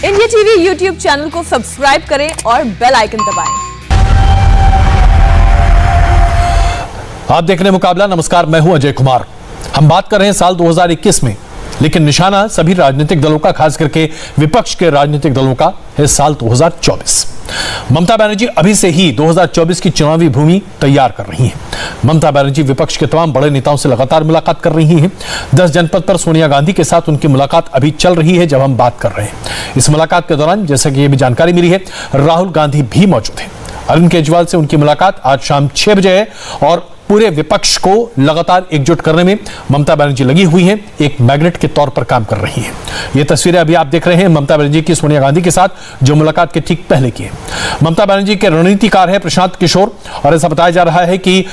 India TV YouTube channel को subscribe करें और बेल आइकन दबाएं। आप देख रहे हैं मुकाबला। नमस्कार, मैं हूं अजय कुमार। हम बात कर रहे हैं साल 2021 में, लेकिन निशाना सभी राजनीतिक दलों का, खास करके विपक्ष के राजनीतिक दलों का है साल 2024। ममता बनर्जी अभी से ही 2024 की चुनावी भूमि तैयार कर रही हैं। ममता बनर्जी विपक्ष के तमाम बड़े नेताओं से लगातार मुलाकात कर रही हैं। 10 जनपद पर सोनिया गांधी के साथ उनकी मुलाकात अभी चल रही है जब हम बात कर रहे हैं। इस मुलाकात के दौरान, जैसा कि ये भी जानकारी मिली है, राहुल गांधी भी मौजूद हैं। अरविंद केजरीवाल से उनकी मुलाकात आज शाम 6 बजे है और पूरे विपक्ष को लगातार एकजुट करने में ममता बनर्जी लगी हुई हैं, एक मैग्नेट के तौर पर काम कर रही हैं। ये तस्वीरें अभी आप देख रहे हैं ममता बनर्जी की सोनिया गांधी के साथ, जो मुलाकात के ठीक पहले की है। ममता बनर्जी के रणनीतिकार है प्रशांत किशोर, और ऐसा बताया जा रहा है कि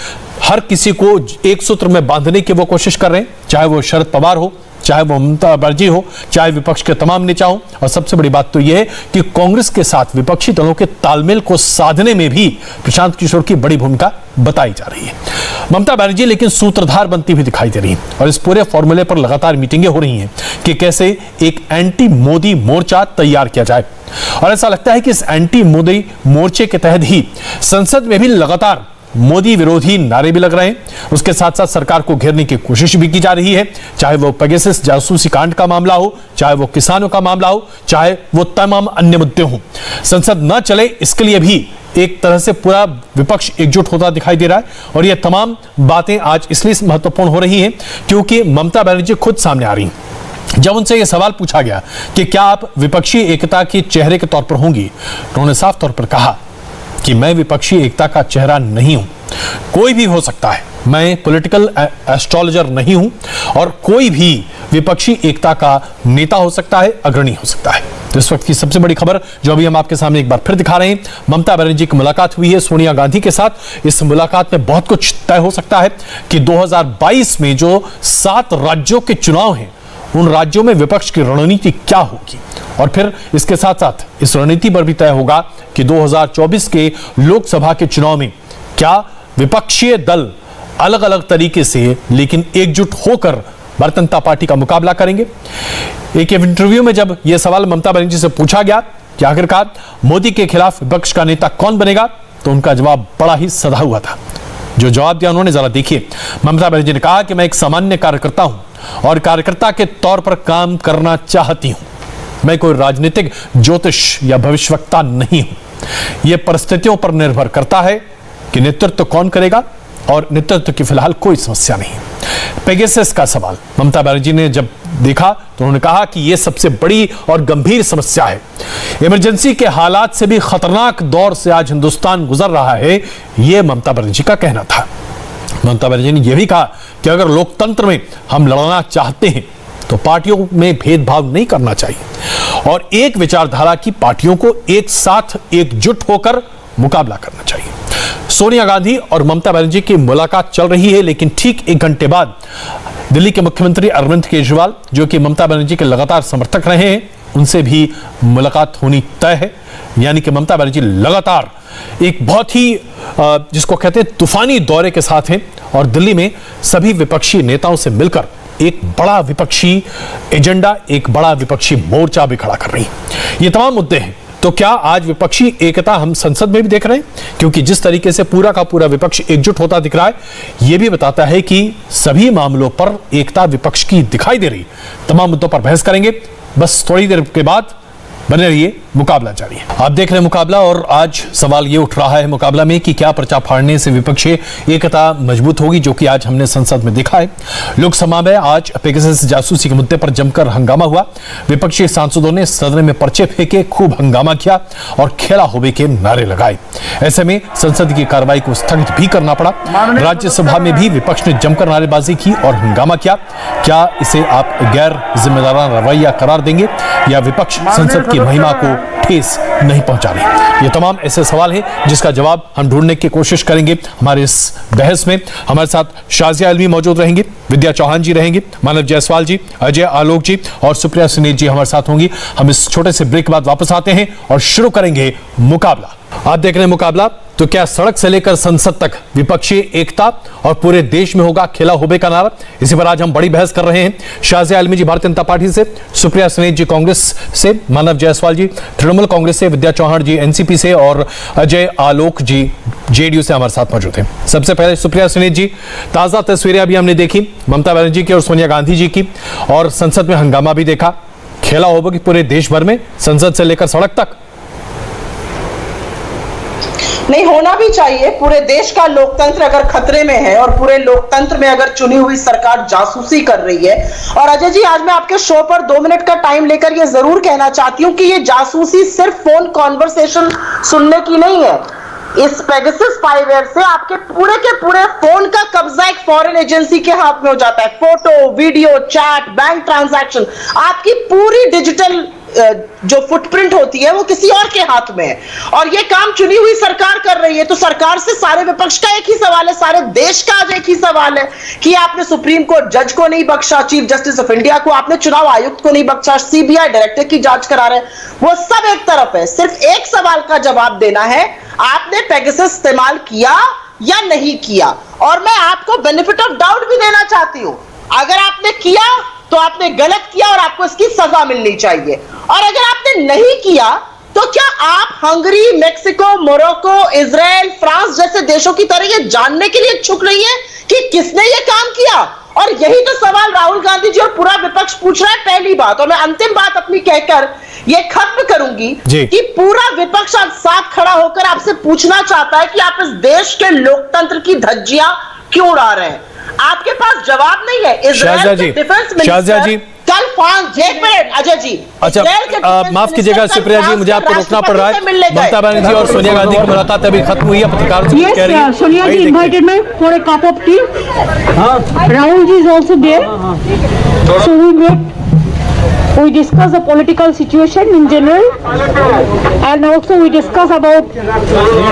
हर किसी को एक सूत्र में बांधने की वो कोशिश कर रहे हैं, चाहे वो शरद पवार हो, चाहे वो ममता बनर्जी हो, चाहे विपक्ष के तमाम नेता हो। और सबसे बड़ी बात तो यह है कि कांग्रेस के साथ विपक्षी दलों के तालमेल को साधने में भी प्रशांत किशोर की बड़ी भूमिका बताई जा रही है। ममता बनर्जी लेकिन सूत्रधार बनती हुई दिखाई दे रही है और इस पूरे फॉर्मूले पर लगातार मीटिंगें हो रही हैं कि कैसे एक एंटी मोदी मोर्चा तैयार किया जाए। और ऐसा लगता है कि इस एंटी मोदी मोर्चे के तहत ही संसद में भी लगातार मोदी विरोधी नारे भी लग रहे हैं। उसके साथ साथ सरकार को घेरने की कोशिश भी की जा रही है, चाहे वो पेगासस जासूसी कांड का मामला हो, चाहे वो किसानों का मामला हो, चाहे वो तमाम अन्य मुद्दे हों। संसद न चले, इसके लिए भी एक तरह से पूरा विपक्ष एकजुट होता दिखाई दे रहा है। और ये तमाम बातें आज इसलिए महत्वपूर्ण हो रही हैं क्योंकि ममता बनर्जी खुद सामने आ रही हैं। जब उनसे यह सवाल पूछा गया कि क्या आप विपक्षी एकता के चेहरे के तौर पर होंगी, तो उन्होंने साफ तौर पर कहा कि मैं विपक्षी एकता का चेहरा नहीं हूं। कोई भी हो सकता है, मैं पॉलिटिकल एस्ट्रोलॉजर नहीं हूं और कोई भी विपक्षी एकता का नेता हो सकता है, अग्रणी हो सकता है। तो इस वक्त की सबसे बड़ी खबर जो अभी हम आपके सामने एक बार फिर दिखा रहे हैं, ममता बनर्जी की मुलाकात हुई है सोनिया गांधी के साथ। इस मुलाकात में बहुत कुछ तय हो सकता है कि 2022 में जो 7 राज्यों के चुनाव हैं, उन राज्यों में विपक्ष की रणनीति क्या होगी। और फिर इसके साथ साथ इस रणनीति पर भी तय होगा कि 2024 के लोकसभा के चुनाव में क्या विपक्षीय दल अलग अलग तरीके से लेकिन एकजुट होकर भारतीय जनता पार्टी का मुकाबला करेंगे। एक इंटरव्यू में जब यह सवाल ममता बनर्जी से पूछा गया कि आखिरकार मोदी के खिलाफ विपक्ष का नेता कौन बनेगा, तो उनका जवाब बड़ा ही सधा हुआ था। जो जवाब दिया उन्होंने, जरा देखिए। ममता बनर्जी ने कहा कि मैं एक सामान्य कार्यकर्ता हूं और कार्यकर्ता के तौर पर काम करना चाहती हूं। मैं कोई राजनीतिक ज्योतिष या भविष्यवक्ता नहीं हूं। यह परिस्थितियों पर निर्भर करता है कि नेतृत्व कौन करेगा, और नेतृत्व की फिलहाल कोई समस्या नहीं। पेगासस का सवाल ममता बनर्जी ने जब देखा तो उन्होंने कहा कि यह सबसे बड़ी और गंभीर समस्या है। इमरजेंसी के हालात से भी खतरनाक दौर से आज हिंदुस्तान गुजर रहा है, यह ममता बनर्जी का कहना था। ममता बनर्जी ने यह भी कहा कि अगर लोकतंत्र में हम लड़ना चाहते हैं तो पार्टियों में भेदभाव नहीं करना चाहिए और एक विचारधारा की पार्टियों को एक साथ एकजुट होकर मुकाबला करना चाहिए। सोनिया गांधी और ममता बनर्जी की मुलाकात चल रही है, लेकिन ठीक 1 घंटे बाद दिल्ली के मुख्यमंत्री अरविंद केजरीवाल, जो कि ममता बनर्जी के लगातार समर्थक रहे हैं, उनसे भी मुलाकात होनी तय है। यानी कि ममता बनर्जी लगातार एक बहुत ही जिसको कहते हैं तूफानी दौरे के साथ हैं और दिल्ली में सभी विपक्षी नेताओं से मिलकर एक बड़ा विपक्षी एजेंडा, एक बड़ा विपक्षी मोर्चा भी खड़ा कर रही है। ये तमाम मुद्दे हैं। तो क्या आज विपक्षी एकता हम संसद में भी देख रहे हैं? क्योंकि जिस तरीके से पूरा का पूरा विपक्ष एकजुट होता दिख रहा है, यह भी बताता है कि सभी मामलों पर एकता विपक्ष की दिखाई दे रही। तमाम मुद्दों पर बहस करेंगे, बस थोड़ी देर के बाद। बने रहिए, मुकाबला जारी है। आप देख रहे हैं मुकाबला, और आज सवाल ये उठ रहा है मुकाबला में कि क्या पर्चा फाड़ने से विपक्षी एकता मजबूत होगी, जो कि आज हमने संसद में देखा है। लोकसभा में आज पेगासस जासूसी के मुद्दे पर जमकर हंगामा हुआ। विपक्षी सांसदों ने सदन में पर्चे फेंके, खूब हंगामा किया और खेला होबे के नारे लगाए। ऐसे में संसद की कार्रवाई को स्थगित भी करना पड़ा। राज्यसभा में भी विपक्ष ने जमकर नारेबाजी की और हंगामा किया। क्या इसे आप गैर जिम्मेदाराना रवैया करार देंगे या विपक्ष संसद की महिमा को ठेस नहीं पहुंचा रही? ये तमाम ऐसे सवाल हैं जिसका जवाब हम ढूंढने की कोशिश करेंगे हमारे इस बहस में। हमारे साथ शाजिया अलवी मौजूद रहेंगी, विद्या चौहान जी रहेंगी, मानव जायसवाल जी, अजय आलोक जी और सुप्रिया सुनील जी हमारे साथ होंगी। हम इस छोटे से ब्रेक के बाद वापस आते हैं और शुरू करेंगे मुकाबला। आप देख रहे हैं मुकाबला। तो क्या सड़क से लेकर संसद तक विपक्षी एकता और पूरे देश में होगा खेला होबे का नारा? इसी पर आज हम बड़ी बहस कर रहे हैं। शाजिया आलमी जी भारतीय जनता पार्टी से, सुप्रिया सुनील जी कांग्रेस से, मानव जायसवाल जी तृणमूल कांग्रेस से, विद्या चौहान जी एनसीपी से और अजय आलोक जी जेडीयू से हमारे साथ मौजूद हैं। सबसे पहले सुप्रिया सुनील जी, ताजा तस्वीरें अभी हमने देखी ममता बनर्जी की और सोनिया गांधी जी की, और संसद में हंगामा भी देखा। खेला होगा कि पूरे देश भर में संसद से लेकर सड़क तक? नहीं, होना भी चाहिए। पूरे देश का लोकतंत्र अगर खतरे में है और पूरे लोकतंत्र में अगर चुनी हुई सरकार जासूसी कर रही है, और अजय जी आज मैं आपके शो पर 2 मिनट का टाइम लेकर ये जरूर कहना चाहती हूँ कि ये जासूसी सिर्फ फोन कॉन्वर्सेशन सुनने की नहीं है। इस पेगासस स्पाईवेयर से आपके पूरे के पूरे फोन का कब्जा एक फॉरेन एजेंसी के हाथ में हो जाता है। Photo, video, chat, bank transaction, आपकी पूरी डिजिटल जो फुटप्रिंट होती है वो किसी और के हाथ में है, और ये काम चुनी हुई सरकार कर रही है। तो सरकार से सारे विपक्ष का एक ही सवाल है, सारे देश का आज एक ही सवाल है कि आपने सुप्रीम कोर्ट जज को नहीं बख्शा, चीफ जस्टिस ऑफ इंडिया को, आपने चुनाव आयुक्त को नहीं बख्शा, सीबीआई डायरेक्टर की जांच करा रहे हैं, वो सब एक तरफ है। सिर्फ एक सवाल का जवाब देना है, आपने पेगासस इस्तेमाल किया या नहीं किया। और मैं आपको बेनिफिट ऑफ डाउट भी देना चाहती हूं, अगर आपने किया तो आपने गलत किया और आपको इसकी सजा मिलनी चाहिए, और अगर आपने नहीं किया तो क्या आप Hungary, Mexico, Morocco, Israel, France जैसे देशों की तरह ये जानने के लिए इच्छुक नहीं है कि किसने ये काम किया? और यही तो सवाल राहुल गांधी जी और पूरा विपक्ष पूछ रहा है। पहली बात, और मैं अंतिम बात अपनी कहकर ये खत्म करूंगी कि पूरा विपक्ष आज साथ खड़ा होकर आपसे पूछना चाहता है कि आप इस देश के लोकतंत्र की धज्जियां क्यों उड़ा रहे हैं? आपके पास जवाब नहीं है। इजराइल के डिफेंस मिनिस्टर कल एक मिनट अजय जी, अच्छा माफ कीजिएगा सुप्रिया जी, मुझे आपको रोकना पड़ रहा है। ममता बनर्जी और सोनिया गांधी की मुलाकात अभी खत्म हुई है, पत्रकारों से कह रही है। Sonia ji invited me for a cup of tea. Rahul ji is also there, so we met, we discuss the political situation in general, and also we discuss about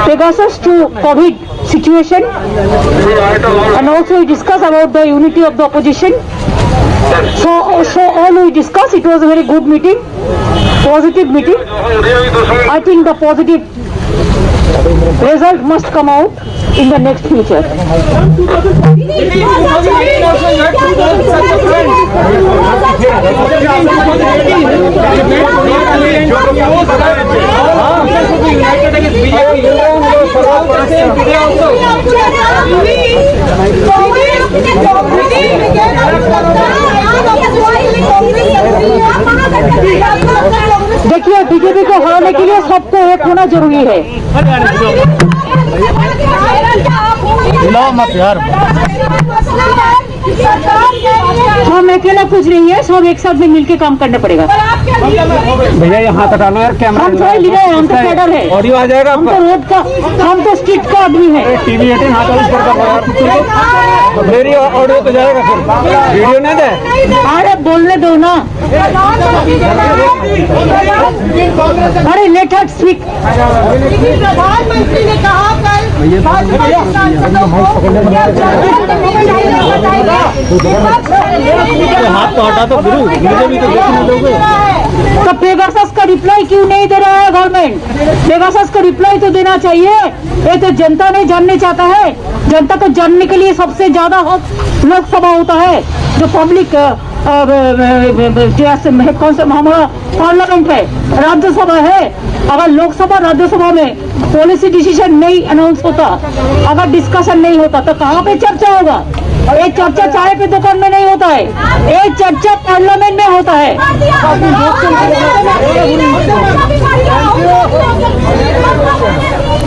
Pegasus to COVID situation, and also we discuss about the unity of the opposition. So all we discuss, it was a very good meeting, positive meeting. I think the positive result must come out in the next future. देखिए, BJP को हराने के लिए सबको एक होना जरूरी है। मत यार, हम अकेला कुछ नहीं है, सब एक साथ में मिलकर काम करना पड़ेगा। भैया ये हाथ हटाना यार, कैमरा हम थोड़ा लीडर है, हम तो कैडर है, ऑडियो आ जाएगा, हम तो रोड का, हम तो स्ट्रीट का आदमी है। टीवी 18 हाथ ऊपर मेरी ऑडियो तो जाएगा, फिर वीडियो नहीं दे। अरे बोलने दो ना, अरे लेट हट स्पीक। प्रधानमंत्री ने कहा कल हाथ तो हटा तो गुरु, मुझे भी तो देखने दोगे। तो पेगासस का रिप्लाई क्यों नहीं दे रहा है गवर्नमेंट? पेगासस का रिप्लाई तो देना चाहिए। ये तो जनता नहीं जानने चाहता है। जनता को जानने के लिए सबसे ज्यादा लोकसभा होता है, जो पब्लिक कौन सा हमारा पार्लियामेंट है, राज्यसभा है। अगर लोकसभा राज्यसभा में पॉलिसी डिसीजन नहीं अनाउंस होता, अगर डिस्कशन नहीं होता, तो कहाँ पे चर्चा होगा? ये चर्चा चाय पे दुकान में नहीं होता है, ये चर्चा पार्लियामेंट में होता है।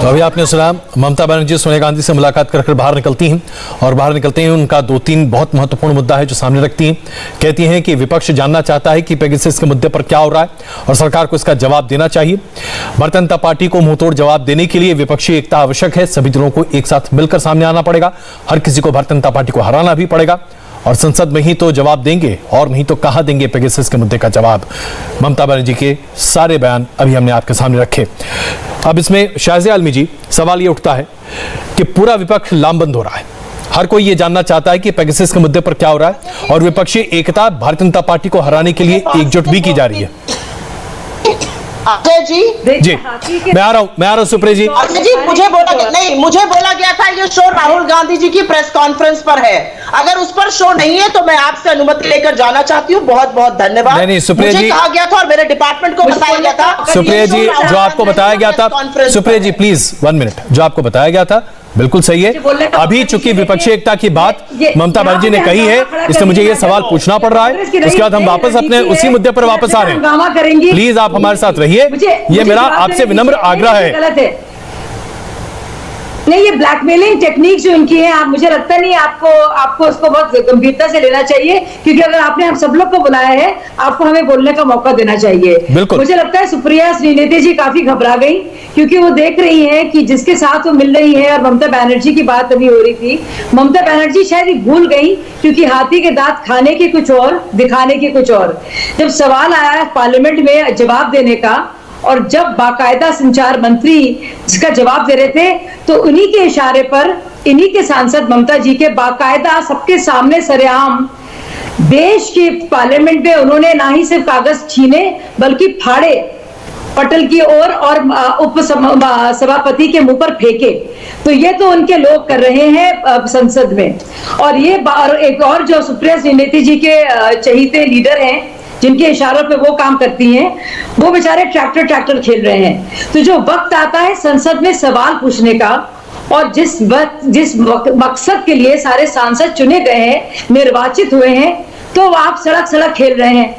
तो अभी आपने सुना ममता बनर्जी सोनिया गांधी से मुलाकात कर बाहर निकलती हैं, और बाहर निकलते हैं उनका 2-3 बहुत महत्वपूर्ण मुद्दा है जो सामने रखती हैं। कहती हैं कि विपक्ष जानना चाहता है कि पेगासस के मुद्दे पर क्या हो रहा है और सरकार को इसका जवाब देना चाहिए। भारतीय जनता पार्टी को मुंहतोड़ जवाब देने के लिए विपक्षी एकता आवश्यक है। सभी दलों को एक साथ मिलकर सामने आना पड़ेगा। हर किसी को भारतीय जनता पार्टी को हराना भी पड़ेगा, और संसद में ही तो जवाब देंगे, और नहीं तो कहां देंगे पेगासस के मुद्दे का जवाब। ममता बनर्जी के सारे बयान अभी हमने आपके सामने रखे। अब इसमें शाजिया आलमी जी, सवाल ये उठता है कि पूरा विपक्ष लामबंद हो रहा है। हर कोई ये जानना चाहता है कि पेगासस के मुद्दे पर क्या हो रहा है, और विपक्षी एकता भारतीय जनता पार्टी को हराने के लिए एकजुट भी की जा रही है। अजय जी जी मैं आ रहा हूं सुप्रिया जी। अजय जी मुझे बोला गया था ये शो राहुल गांधी जी की प्रेस कॉन्फ्रेंस पर है। अगर उस पर शो नहीं है तो मैं आपसे अनुमति लेकर जाना चाहती हूँ। बहुत बहुत धन्यवाद। नहीं सुप्रिया जी, कहा गया था और मेरे डिपार्टमेंट को बताया गया था। सुप्रिया जी जो आपको बताया गया था, सुप्रिया जी प्लीज 1 मिनट, जो आपको बताया गया था बिल्कुल सही है। अभी चूंकि विपक्षी एकता की बात ममता बनर्जी ने कही है, इसलिए मुझे ये सवाल पूछना पड़ रहा है। उसके बाद हम वापस अपने उसी मुद्दे पर वापस आ रहे हैं। प्लीज आप हमारे साथ रहिए, ये मेरा आपसे विनम्र आग्रह है। नहीं, ये ब्लैकमेलिंग टेक्निक जो इनकी है, आप मुझे लगता नहीं आपको उसको बहुत गंभीरता से लेना चाहिए, क्योंकि अगर आपने हम सब लोग को बुलाया है, आपको हमें बोलने का मौका देना चाहिए। मुझे लगता है सुप्रिया श्रीनेती जी काफी घबरा गई, क्योंकि वो देख रही है कि जिसके साथ वो मिल रही है, और ममता बनर्जी की बात अभी हो रही थी, ममता बनर्जी शायद भूल गई, क्योंकि हाथी के दांत खाने के कुछ और, दिखाने के कुछ और। जब सवाल आया पार्लियामेंट में जवाब देने का, और जब बाकायदा संचार मंत्री जिसका जवाब दे रहे थे, तो उन्हीं के इशारे पर इन्हीं के सांसद ममता जी के बाकायदा सबके सामने सरेआम देश के पार्लियामेंट में उन्होंने ना ही सिर्फ कागज छीने बल्कि फाड़े पटल की ओर और उप सभापति के मुंह पर फेंके। तो ये तो उनके लोग कर रहे हैं संसद में। और ये एक और जो सुप्रिया श्रीनेती जी के चहीते लीडर हैं, जिनके इशारों पे वो काम करती हैं, वो बेचारे ट्रैक्टर खेल रहे हैं। तो जो वक्त आता है संसद में सवाल पूछने का, और जिस मकसद के लिए सारे सांसद चुने गए हैं, निर्वाचित हुए हैं, तो आप सड़क खेल रहे हैं।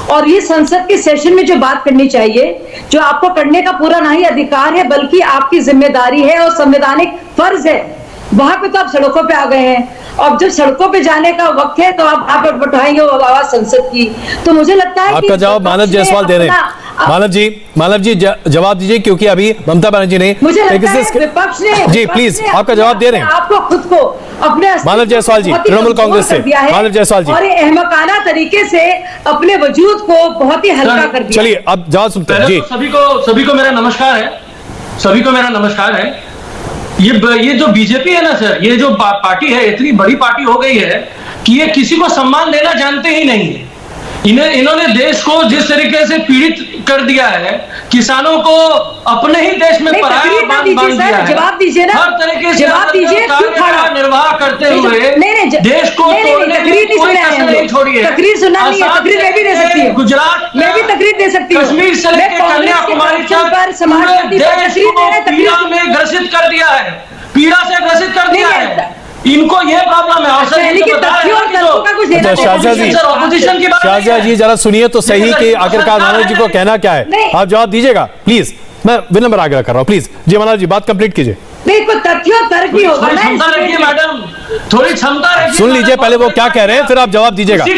और ये संसद के सेशन में जो बात करनी चाहिए, जो आपको करने का पूरा ना ही अधिकार है बल्कि आपकी जिम्मेदारी है और संवैधानिक फर्ज है, वहां पे तो आप सड़कों पे आ गए हैं। और जब सड़कों पे जाने का वक्त है तो आप आप उठाएंगे वो आवाज संसद की। तो मुझे लगता है आपका जवाब मानव जायसवाल दे रहे हैं। मानव जी जवाब दीजिए, क्योंकि अभी ममता बनर्जी ने विपक्ष ने जी प्लीज आपका जवाब दे रहे हैं। आपको खुद को अपने मानव जायसवाल जी, तृणमूल कांग्रेस से मानव जायसवाल जी, और अहमकाना तरीके से अपने वजूद को बहुत ही हल्का कर दिया। चलिए अब जवाब सुनते हैं जी। सभी को मेरा नमस्कार है। सभी को मेरा नमस्कार है। ये जो बीजेपी है ना सर, ये जो पार्टी है, इतनी बड़ी पार्टी हो गई है कि ये किसी को सम्मान देना जानते ही नहीं है। इन्होंने देश को जिस तरीके से पीड़ित कर दिया है, किसानों को अपने ही देश में पराया बांध दिया है। जवाब दीजिए ना, हर तरीके से निर्वाह करते हुए देश को तोड़ने की कोई कसर नहीं छोड़ी है। तकरीर सुनना नहीं है, तकरीर मैं भी दे सकती हूँ, गुजरात मैं भी तकरीर दे सकती हूँ। कश्मीर से लेकर कन्याकुमारी तक देश को पीड़ा में ग्रसित कर दिया है, पीड़ा से ग्रसित कर दिया है। इनको ये प्रॉब्लम है। शाहजहा जी जरा सुनिए तो सही कि आखिरकार मानव जी को कहना क्या है, आप जवाब दीजिएगा प्लीज। मैं विनम्र आग्रह कर रहा हूँ, प्लीज जी मानव जी बात कंप्लीट कीजिए। देखो तथ्यों तर्क भी होगा ना, मैडम थोड़ी क्षमता रखिए। सुन लीजिए पहले वो क्या कह रहे हैं, फिर आप जवाब दीजिएगा जी।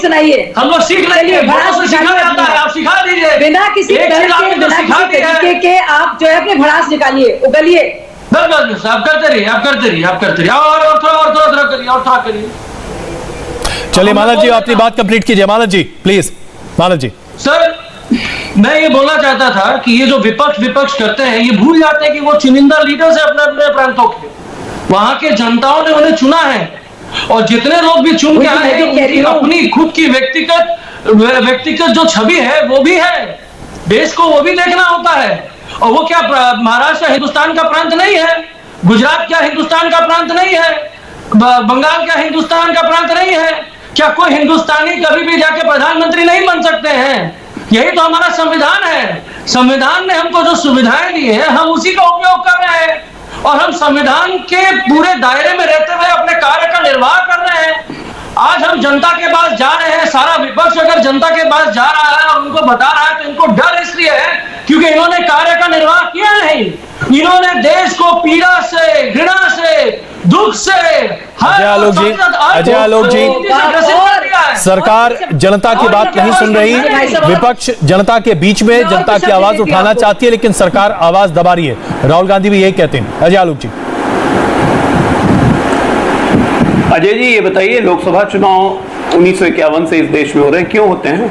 सुनाइए, हम लोग सीख लेंगे। आप सिखा दीजिए बिना किसी तरीके के। आप जो है अपने भड़ास निकालिए, उगलिए। बस आप करते रहिए और थोड़ा करिए। चलिए मानव जी अपनी बात कंप्लीट कीजिए। Manav ji please. Manav ji sir, मैं ये बोलना चाहता था कि ये जो विपक्ष करते हैं, ये भूल जाते हैं कि वो चुनिंदा लीडर्स है अपने प्रांतों के। वहां के जनताओं ने उन्हें चुना है, और जितने लोग भी चुन के आए हैं, अपनी खुद की व्यक्तिगत जो छवि है वो भी है। देश को वो भी देखना होता है। और वो क्या महाराष्ट्र हिंदुस्तान का प्रांत नहीं है? गुजरात क्या हिंदुस्तान का प्रांत नहीं है? बंगाल क्या हिंदुस्तान का प्रांत नहीं है? क्या कोई हिंदुस्तानी कभी भी जाके प्रधानमंत्री नहीं बन सकते हैं? यही तो हमारा संविधान है। संविधान ने हमको जो सुविधाएं दी है, हम उसी का उपयोग कर रहे हैं, और हम संविधान के पूरे दायरे में रहते हुए अपने कार्य का निर्वाह कर रहे हैं। आज हम जनता के पास जा रहे हैं। सारा विपक्ष अगर जनता के पास जा रहा है और उनको बता रहा है, तो इनको डर इसलिए है क्योंकि इन्होंने कार्य का निर्वाह किया नहीं। इन्होंने देश को पीड़ा से, घृणा से, दुख से, अजय आलोक जी सरकार जनता की बात नहीं सुन रही। विपक्ष जनता के बीच में जनता की आवाज उठाना चाहती है, लेकिन सरकार आवाज दबा रही है। राहुल गांधी भी यही कहते हैं। अजय आलोक जी। अजय जी ये बताइए, लोकसभा चुनाव 1951 से इस देश में हो रहे हैं, क्यों होते हैं?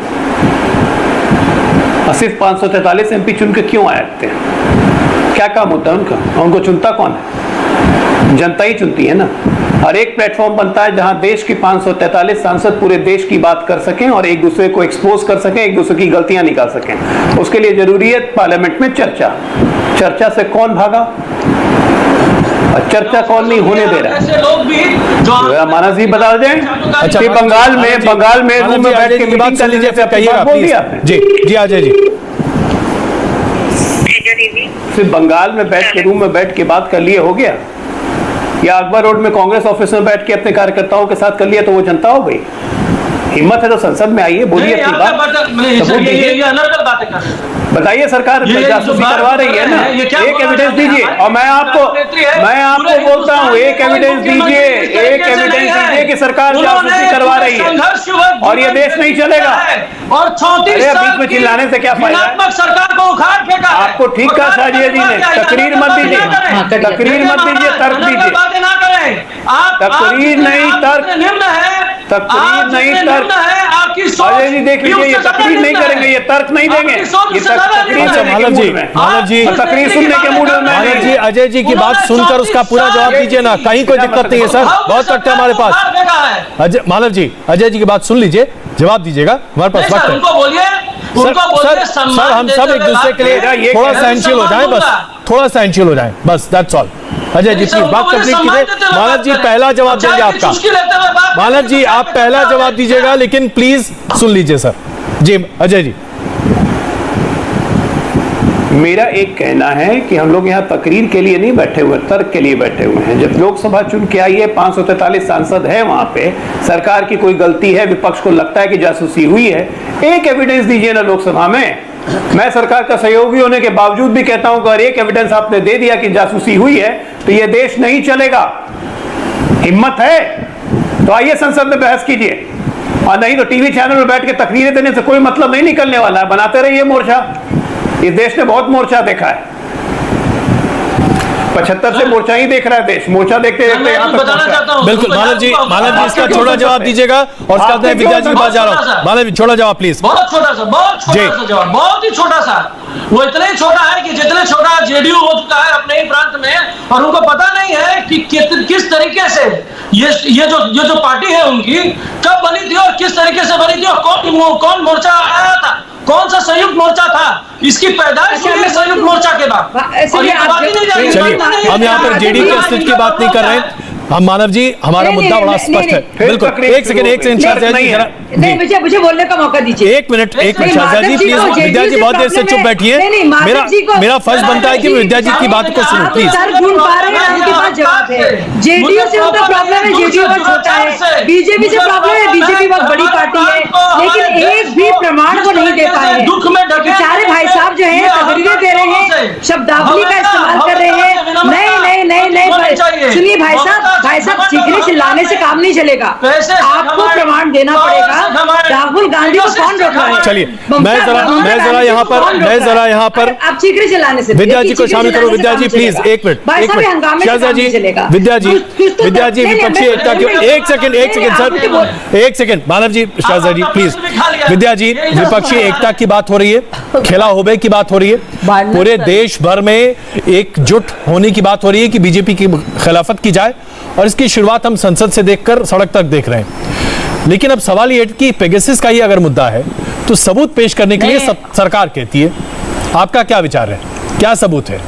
और सिर्फ 543 एमपी चुन के क्यों आते हैं? क्या काम होता है उनका? उनको चुनता कौन है? जनता ही चुनती है ना। और एक प्लेटफॉर्म बनता है जहां देश के 543 सांसद पूरे देश की बात कर सकें और एक दूसरे को एक्सपोज कर सकें, एक दूसरे की गलतियां निकाल सकें। उसके लिए जरूरी है पार्लियामेंट में चर्चा। चर्चा से कौन भागा और चर्चा कौन नहीं होने दे रहा है? ऐसे लोग भी जो मानस जी बता दें। अच्छा, बंगाल में रूम में बैठ के बात कर लीजिए, फिर कहिएगा प्लीज। जी अजय जी, सिर्फ बंगाल में बैठ के रूम में बैठ के बात कर लिए हो गया, या अकबर रोड में कांग्रेस ऑफिस में बैठ के अपने कार्यकर्ताओं के साथ कर लिया तो वो जनता हो गई? हिम्मत है तो संसद में आइए, बोलिए अपनी बात, बताइए। सरकार जासूसी करवा रही है ना, एक एविडेंस दीजिए। और मैं आपको बोलता हूँ, एक एविडेंस दीजिए कि सरकार जासूसी करवा रही है और ये देश नहीं चलेगा। और 34 बीच में चिल्लाने से क्या फायदा है? सरकार को उखाड़ फेंका। आपको ठीक कहा शाजिया जी ने, तकरीर मत दीजिए, तर्क दीजिए। तकरीर नहीं तर्क, तकरीर नहीं तर्क। अजय जी देख लीजिए, ये तकरीर नहीं करेंगे, ये तर्क नहीं देंगे, ये मानव जी तकरीर सुनने के मूड में। मानव जी, अजय जी की बात सुनकर उसका पूरा जवाब दीजिए ना, कहीं कोई दिक्कत नहीं है सर, बहुत वक्त है हमारे पास। अजय मानव जी, अजय जी की बात सुन लीजिए, जवाब दीजिएगा, हमारे पास वक्त है। उनको बोलिए, सर हम सब एक दूसरे के लिए थोड़ा सहनशील हो जाएं, बस थोड़ा सहनशील हो जाएं, बस that's all. Ajay ji please बात कंप्लीट कीजिए। मानव जी पहला जवाब देंगे आपका। मानव जी आप पहला जवाब दीजिएगा, लेकिन प्लीज सुन लीजिए सर। जी अजय जी, मेरा एक कहना है कि हम लोग यहाँ तकरीर के लिए नहीं बैठे हुए, तर्क के लिए बैठे हुए हैं। जब लोकसभा चुन के आई है, 543 सांसद है, वहां पे सरकार की कोई गलती है, विपक्ष को लगता है कि जासूसी हुई है, एक एविडेंस दीजिए ना लोकसभा में। मैं सरकार का सहयोगी होने के बावजूद भी कहता हूं कि अगर एक एविडेंस आपने दे दिया कि जासूसी हुई है तो यह देश नहीं चलेगा। हिम्मत है तो आइए संसद में बहस कीजिए, और नहीं तो टीवी चैनल में बैठ के तकरीरें देने से कोई मतलब नहीं निकलने वाला है। बनाते रहिए मोर्चा, इस देश ने बहुत मोर्चा देखा है, 75 से मोर्चा ही देख रहा है देश, मोर्चा देखते देखते यहाँ तक पहुंचा। बिल्कुल मानव जी इसका छोटा जवाब दीजिएगा और उसके बाद विद्या जी के पास जा रहा हूँ। मानव जी छोटा जवाब प्लीज। बहुत छोटा सा जवाब, बहुत ही छोटा सा। वो इतना ही छोटा है कि जितने छोटा जेडीयू हो चुका है अपने ही प्रांत में, और उनको पता नहीं है कि किस तरीके से ये जो पार्टी है उनकी कब बनी थी और किस तरीके से बनी थी और कौन मोर्चा आया था, कौन सा संयुक्त मोर्चा था, इसकी पैदाइश हुई है संयुक्त मोर्चा के बाद। चलिए हम यहाँ पर जेडीयू के अस्तित्व की बात नहीं कर रहे हैं हम। मानव जी हमारा मुद्दा बड़ा स्पष्ट है। बिल्कुल एक सेकंड नहीं, मुझे बोलने का मौका दीजिए। एक मिनट शाहजा जी प्लीज। विद्या जी बहुत देर से चुप बैठी है, मेरा फर्ज बनता है कि मैं विद्या जी की बात को सुनूं प्लीज। जेडीयू से उनका प्रॉब्लम है, जेडीयू बहुत छोटा है, बीजेपी से प्रॉब्लम है, बीजेपी बहुत बड़ी पार्टी है, लेकिन एक भी प्रमाण को नहीं दे पाए। बेचारे भाई साहब जो है तकरीरें दे रहे हैं, शब्दावली का इस्तेमाल कर रहे हैं। नहीं, सुनिए भाई साहब चीखने चिल्लाने से काम नहीं चलेगा, आपको प्रमाण देना पड़ेगा। राहुल गांधी को कौन रोक रहा है? चलिए मैं जरा यहाँ पर आप चीखने चिल्लाने से विद्या जी को शामिल करो। विद्या जी प्लीज एक मिनट। शाहजा जी, विद्या जी विपक्षी एकता की एक सेकंड सर, एक सेकंड। मानव जी, शाहजा जी प्लीज। विद्या जी विपक्षी एकता की बात हो रही है, खेला होबे की बात हो रही है, पूरे देश भर में एकजुट होने की बात हो रही है कि बीजेपी की खिलाफत की जाए, और इसकी शुरुआत हम संसद से देखकर सड़क तक देख रहे हैं। लेकिन अब सवाल ये कि पेगासस का ही अगर मुद्दा है तो सबूत पेश करने के लिए सरकार कहती है, आपका क्या विचार है, क्या सबूत है?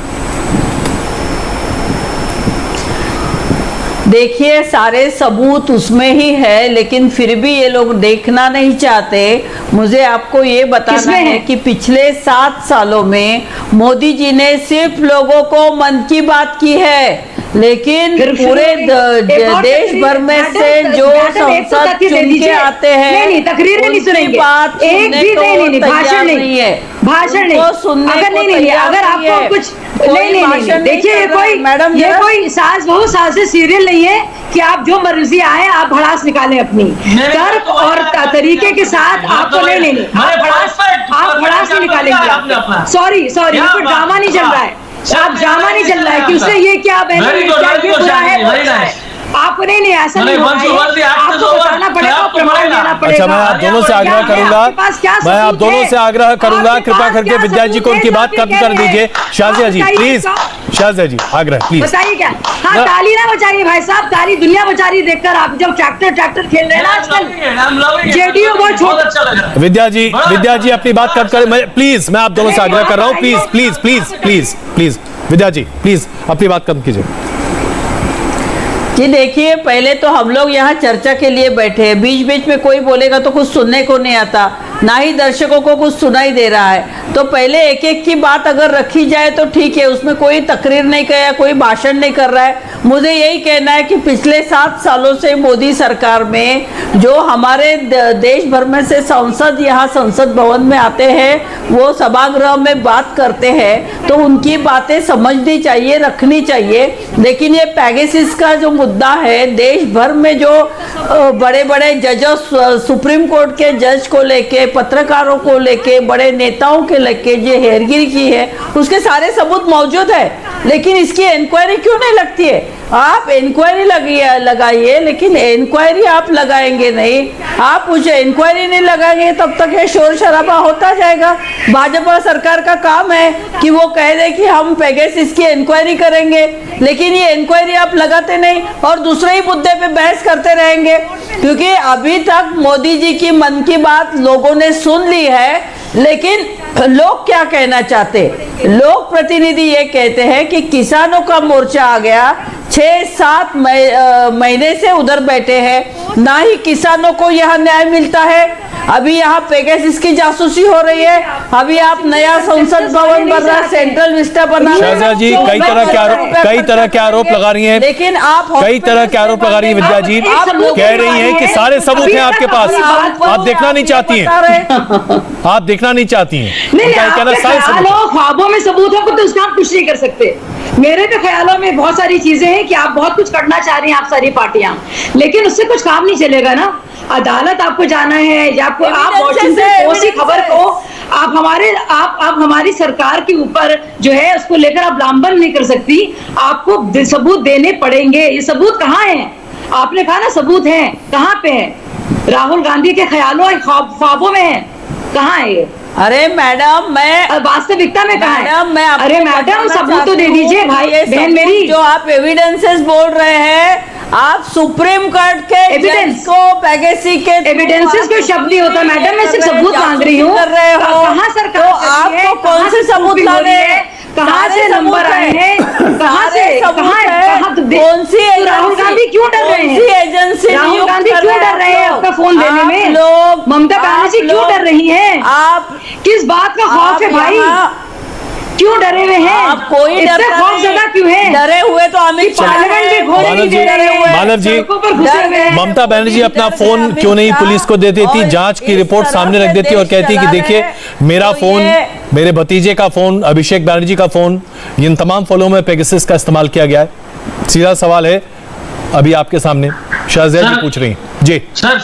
देखिए सारे सबूत उसमें ही है, लेकिन फिर भी ये लोग देखना नहीं चाहते। मुझे आपको ये बताना है कि पिछले 7 सालों में मोदी जी ने सिर्फ लोगों को मन की बात की है, लेकिन पूरे देश भर में से जो संसद चुन के आते हैं तकरीरें नहीं सुनेंगे, एक भी नहीं, भाषण नहीं है, भाषण नहीं, अगर आपको कुछ नहीं, देखिए ये कोई सास बहू सास सीरियल नहीं है कि आप जो मर्जी आए आप भड़ास निकालें अपनी तर्क और तरीके के साथ। आपको नहीं आप भड़ास नहीं निकालेंगे। सॉरी कोई ड्रामा नहीं चल रहा है, आप ड्रामा नहीं चल रहा है कि उसने ये क्या बुरा है। आपको नहीं ऐसा नहीं होगा, आपको बताना पड़ेगा, प्रमाण देना पड़ेगा। अच्छा, मैं आप दोनों से आग्रह करूंगा, मैं आप दोनों से आग्रह करूंगा, कृपा करके विद्या जी को उनकी बात खत्म कर दीजिए। शाजिया जी प्लीज, शाजिया जी आग्रह प्लीज। बताइए क्या? हाँ, ताली ना बचाइए भाई साहब, ताली दुनिया बचा रही देखकर। आप जब ट्रैक्टर खेल रहे हैं ना आजकल, जेडीयू बहुत छोटा। विद्या जी अपनी बात खत्म करें प्लीज, मैं आप दोनों से आग्रह कर रहा हूँ, please please please please please Vidya ji please अपनी बात खत्म कीजिए। जी देखिए, पहले तो हम लोग यहाँ चर्चा के लिए बैठे हैं, बीच बीच में कोई बोलेगा तो कुछ सुनने को नहीं आता, ना ही दर्शकों को कुछ सुनाई दे रहा है। तो पहले एक एक की बात अगर रखी जाए तो ठीक है, उसमें कोई तकरीर नहीं किया, कोई भाषण नहीं कर रहा है। मुझे यही कहना है कि पिछले 7 सालों से मोदी सरकार में जो हमारे देश भर में से सांसद यहाँ संसद भवन में आते हैं, वो सभागृह में बात करते हैं, तो उनकी बातें समझनी चाहिए, रखनी चाहिए। लेकिन ये पैगासस का जो मुद्दा है, देश भर में जो बड़े बड़े जजेस, सुप्रीम कोर्ट के जज को लेके, पत्रकारों को लेके, बड़े नेताओं के लेके जो हेरगिरी की है, उसके सारे सबूत मौजूद है। लेकिन इसकी इंक्वायरी क्यों नहीं लगती है? आप इंक्वायरी लगाइए, लेकिन इंक्वायरी आप लगाएंगे नहीं, आप मुझे इंक्वायरी नहीं लगाएंगे, तब तक ये शोर शराबा होता जाएगा। भाजपा सरकार का काम है कि वो कह दे कि हम पैगासस की इंक्वायरी करेंगे, लेकिन ये इंक्वायरी आप लगाते नहीं और दूसरे ही मुद्दे पे बहस करते रहेंगे। क्योंकि अभी तक मोदी जी की मन की बात लोगों ने सुन ली है, लेकिन लोग क्या कहना चाहते? लोक प्रतिनिधि ये कहते हैं कि किसानों का मोर्चा आ गया, 6-7 महीने से उधर बैठे हैं, ना ही किसानों को यहाँ न्याय मिलता है। अभी यहाँ पैगासस की जासूसी हो रही है। अभी आप नया संसद भवन बन रहा है, सेंट्रल विस्टा बना। शाजिया जी कई तरह के आरोप लगा रही हैं, लेकिन आप कई तरह के आरोप लगा रही हैं। विद्या जी कह रही हैं कि सारे सबूत हैं आपके पास, आप देखना नहीं चाहती हैं, आप देखना नहीं चाहती हैं। ख्वाबों में सबूत है तो उसका हम कुछ नहीं कर सकते। मेरे तो ख्यालों में बहुत सारी चीजें हैं कि आप बहुत कुछ करना चाह रही हैं, आप सारी पार्टियां, लेकिन उससे कुछ काम नहीं चलेगा ना। अदालत आपको जाना है या आपको, आप वॉशिंगटन पोस्ट की खबर को आप हमारी सरकार के ऊपर जो है उसको लेकर आप लामबंद नहीं कर सकती। आपको सबूत देने पड़ेंगे। ये सबूत कहाँ है? आपने कहा ना सबूत है, कहाँ पे है? राहुल गांधी के ख्यालों ख्वाबों में है, कहाँ है ये? अरे मैडम, मैं वास्तविकता में कहा है? मैं अरे मैडम सबूत तो दे दीजिए भाई बहन मेरी। जो आप एविडेंसेस बोल रहे हैं, आप सुप्रीम कोर्ट के एविडेंस को पैगासी के एविडेंसेस कोई शब्द नहीं होता मैडम, मैं सिर्फ सबूत मांग रही हूँ। कहाँ सरकार, तो आपको कौन से सबूत लाने हैं? कहाँ से नंबर आए हैं? कहाँ से? कौन सी राहुल गांधी क्यों डर रहे हैं? एजेंसी राहुल गांधी क्यों डर रहे हैं आपका फोन देने में? लोग ममता बनर्जी क्यों डर रही हैं? आप किस बात का खौफ है भाई? क्यों डरे हुए हैं? आप कोई इससे खौफ ज्यादा क्यों है? डरे हुए तो अमित पार्लियामेंट के खोलने नहीं दे रहे हैं। मानव जी, ममता बनर्जी अपना फोन क्यों नहीं पुलिस को दे देती, जांच की रिपोर्ट सामने रख देती और कहती कि देखिए मेरा फोन, मेरे भतीजे का फोन, अभिषेक बनर्जी का फोन, इन तमाम फोनों में पैगासस का इस्तेमाल किया गया है। सीधा सवाल है अभी आपके सामने, शाजिया जी पूछ रही हैं। जी सर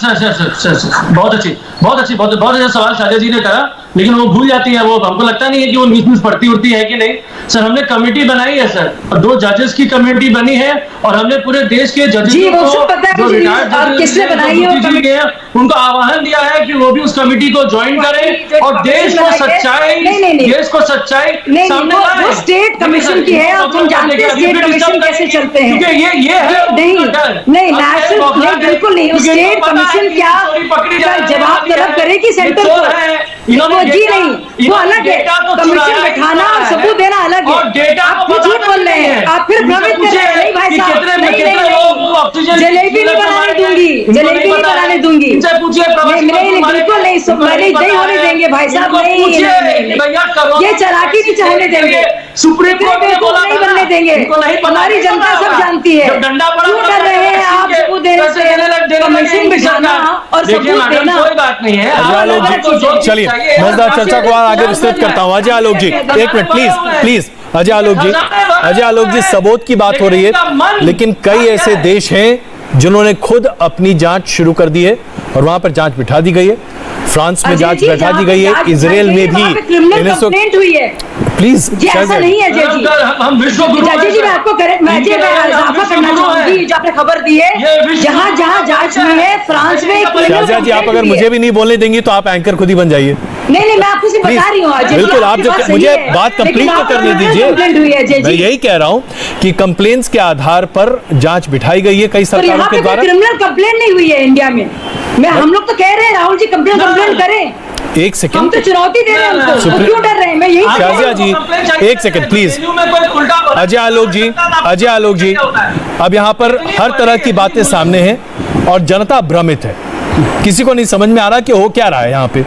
बहुत अच्छा सवाल शाजिया जी ने करा, लेकिन वो भूल जाती है। वो हमको लगता नहीं है कि वो न्यूज़ पढ़ती उड़ती है कि नहीं। सर हमने कमेटी बनाई है सर, 2 जजेस की कमेटी बनी है और हमने पूरे देश के जजेस उनको आह्वान दिया है कि वो भी उस कमेटी को ज्वाइन करें और देश को सच्चाई सामने लाएं। स्टेट कमीशन की है, आप हम जानते हैं स्टेट कमीशन कैसे चलते हैं। क्योंकि ये है नहीं नेशनल बिल्कुल नहीं, स्टेट कमीशन क्या जवाब तलब करेगी सेंटर को? जी नहीं, वो अलग है। कमीशन बैठाना और सबूत देना अलग है। आप फिर झूठ बोल रहे हैं, आप फिर भ्रमित कर रहे हैं। नहीं भाई साहब, नहीं, जलेबी नहीं बनाने दूंगी, जलेबी नहीं बनाने दूंगी। नहीं बिल्कुल नहीं, नहीं होने देंगे भाई साहब, नहीं ये चालाकी नहीं होने देंगे। सुप्रीम कोर्ट ने बोला नहीं बनने देंगे, हमारी जनता सब जानती है। क्यों कर रहे हैं आप सबूत देने से? कमीशन बिठाना और सबूत देना कोई बात नहीं है। चलिए मजेदार चर्चा को आगे विस्तृत करता हूं। अजय आलोक जी एक मिनट प्लीज। अजय आलोक जी सबूत की बात हो रही है, लेकिन कई ऐसे देश हैं जिन्होंने खुद अपनी जांच शुरू कर दी है और वहां पर जांच बिठा दी गई है। फ्रांस में अजय जांच जी, बैठा दी गई है, जांच इजराइल में भी क्रिमिनल कंप्लेंट हुई है। प्लीज जी ऐसा नहीं है अजय जी। हम विश्व गुरु अजय जी मैं आपको इजाफा करना चाहूंगी जो आपने खबर दी है, जहाँ जहाँ जांच हुई है फ्रांस में शाजिया जी, आप अगर मुझे भी नहीं बोलने देंगी तो आप एंकर खुद ही बन जाइए। नहीं मैं आपको सिर्फ बता रही हूँ अजय जी, बिल्कुल, आप जो मुझे बात कंप्लीट तो करने दीजिए। मैं यही कह रहा हूँ कि कंप्लेंट्स के आधार पर जांच बिठाई गई है कई सरकारों के द्वारा। क्रिमिनल कंप्लेंट नहीं हुई है इंडिया में। हम लोग तो कह रहे हैं राहुल जी कंप्लेंट करें। एक सेकंड, हम तो चुनौती दे रहे हैं उनको, वो क्यों डर रहे हैं? मैं यही शाजिया जी एक सेकंड प्लीज। अजय आलोक जी, अब यहाँ पर हर तरह की बातें सामने हैं और जनता भ्रमित है, किसी को नहीं समझ में आ रहा कि हो क्या रहा है यहाँ पे।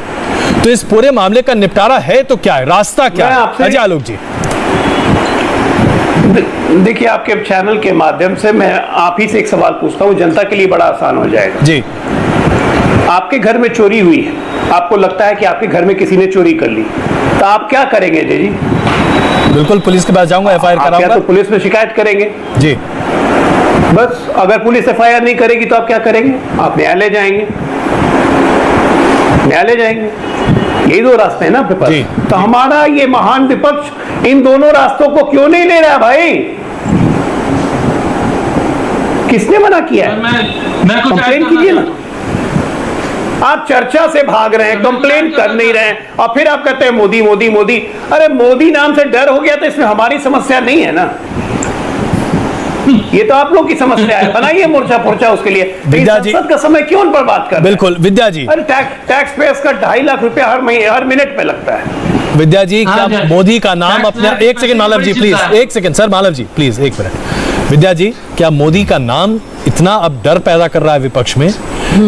तो इस पूरे मामले का निपटारा है तो क्या है, रास्ता क्या है? अजय आलोक जी देखिए, आपके चैनल के माध्यम से मैं आप ही से एक सवाल पूछता हूँ, जनता के लिए बड़ा आसान हो जाएगा जी। आपके घर में चोरी हुई है, आपको लगता है कि आपके घर में किसी ने चोरी कर ली, तो आप क्या करेंगे अजय जी? बिल्कुल पुलिस के पास जाऊंगा, एफआईआर कराऊंगा। तो पुलिस में शिकायत करेंगे जी। बस अगर पुलिस एफआईआर नहीं करेगी तो आप क्या करेंगे? आप न्यायालय जाएंगे। यही दो रास्ते हैं ना आपके पास। तो हमारा ये महान विपक्ष इन दोनों रास्तों को क्यों नहीं ले रहा भाई? किसने मना किया है? मैं कुछ कंप्लेन कीजिए ना। आप चर्चा से भाग रहे हैं, कंप्लेन कर नहीं रहे हैं, और फिर आप कहते हैं मोदी मोदी मोदी। अरे मोदी नाम से डर हो गया तो इसमें हमारी समस्या नहीं है ना, ये तो आप लोग की समस्या है। बनाइए मोर्चा फोर्चा उसके लिए। विद्या जी संसद का समय क्यों पर बात कर? बिल्कुल विद्या जी, अरे टैक्स पेयर्स का 2.5 लाख रुपया हर मिनट पे लगता है। विद्या जी क्या मोदी का नाम अपने, एक सेकंड मालव जी प्लीज, एक second sir, Malav ji please एक मिनट। विद्या जी, क्या मोदी का नाम इतना अब डर पैदा कर रहा है विपक्ष में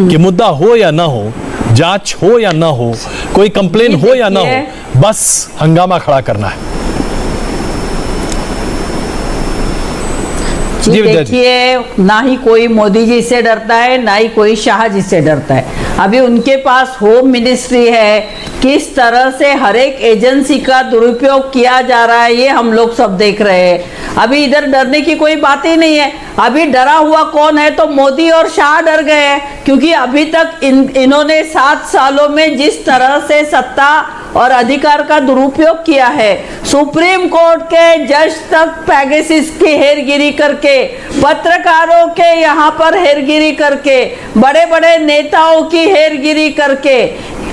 कि मुद्दा हो या ना हो, जांच हो या ना हो, कोई कंप्लेन हो या ना हो, बस हंगामा खड़ा करना है? जी देखिए, ना ही कोई मोदी जी से डरता है, ना ही कोई शाह जी से डरता है। अभी उनके पास होम मिनिस्ट्री है, किस तरह से हर एक एजेंसी का दुरुपयोग किया जा रहा है ये हम लोग सब देख रहे हैं। अभी इधर डरने की कोई बात ही नहीं है। अभी डरा हुआ कौन है तो मोदी और शाह डर गए हैं, क्योंकि अभी तक इन्होंने 7 सालों में जिस तरह से सत्ता और अधिकार का दुरुपयोग किया है, सुप्रीम कोर्ट के जज तक पैगेसिस की हेरगिरी करके, पत्रकारों के यहाँ पर हेरगिरी करके, बड़े बड़े नेताओं की हेरगिरी करके,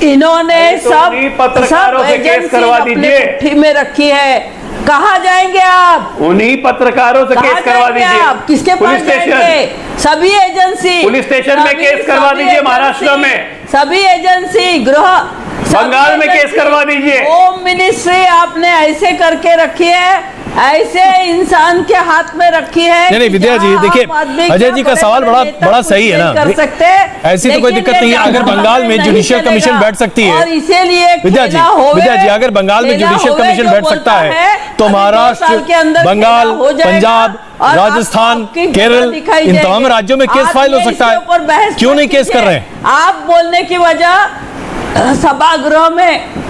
इन्होंने सब केस करवा दीजिए, मुट्ठी में रखी है। कहाँ जाएंगे आप? उन्हीं पत्रकारों से केस करवा दीजिए। आप किसके पास जाएंगे? सभी एजेंसी पुलिस स्टेशन में केस करवा दीजिए, महाराष्ट्र में सभी एजेंसी, गृह बंगाल में केस करवा दीजिए। होम मिनिस्ट्री आपने ऐसे करके रखी है, ऐसे इंसान के हाथ में रखी है। नहीं विद्या जी देखिए, अजय जी का सवाल बड़ा सही है ना, कर सकते ऐसी तो कोई दिक्कत नहीं है। अगर बंगाल में जुडिशियल कमिशन बैठ सकती है, और इसीलिए विद्या जी अगर बंगाल में जुडिशियल कमिशन बैठ सकता है तो महाराष्ट्र, बंगाल, पंजाब, राजस्थान, केरल, इन तमाम राज्यों में केस फाइल हो सकता है। क्यों नहीं केस कर रहे हैं? आप बोलने की वजह सभागृह में